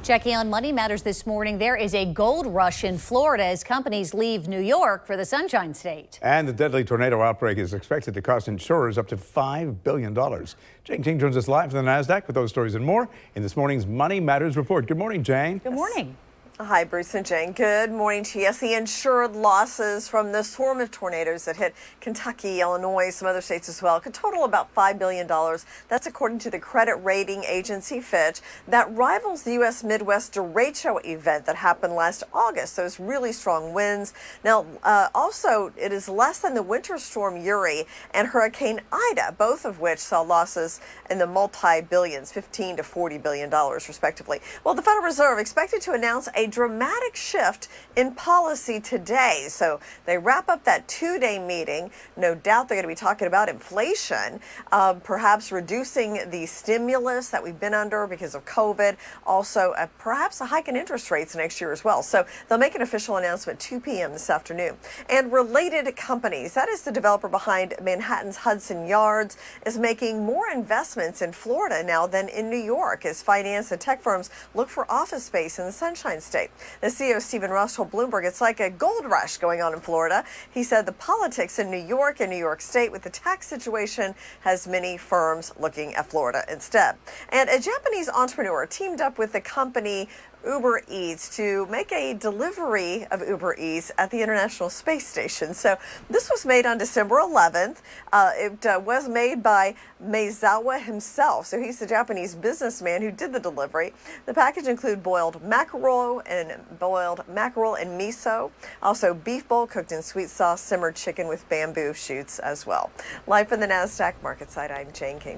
Checking on Money Matters this morning, there is a gold rush in Florida as companies leave New York for the Sunshine State. And the deadly tornado outbreak is expected to cost insurers up to $5 billion. Jane King joins us live from the NASDAQ with those stories and more in this morning's Money Matters report. Good morning, Jane. Good morning. Hi, Bruce and Jane. Good morning to you. Yes, the insured losses from the swarm of tornadoes that hit Kentucky, Illinois, some other states as well, could total about $5 billion. That's according to the credit rating agency Fitch. That rivals the U.S. Midwest derecho event that happened last August. Those really strong winds. Now, also, it is less than the winter storm Uri and Hurricane Ida, both of which saw losses in the multi-billions, $15 to $40 billion, respectively. Well, the Federal Reserve expected to announce a dramatic shift in policy today. So they wrap up that two-day meeting. No doubt they're going to be talking about inflation, perhaps reducing the stimulus that we've been under because of COVID, also perhaps a hike in interest rates next year as well. So they'll make an official announcement 2 p.m. this afternoon. And related companies, that is the developer behind Manhattan's Hudson Yards, is making more investments in Florida now than in New York as finance and tech firms look for office space in the Sunshine State. The CEO, Stephen Rush, told Bloomberg it's like a gold rush going on in Florida. He said the politics in New York and New York State with the tax situation has many firms looking at Florida instead. And a Japanese entrepreneur teamed up with the company Uber Eats to make a delivery of Uber Eats at the International Space Station. So this was made on December 11th. It was made by Maezawa himself. So he's the Japanese businessman who did the delivery. The package included boiled mackerel and miso. Also beef bowl cooked in sweet sauce, simmered chicken with bamboo shoots as well. Live from the NASDAQ market site, I'm Jane King.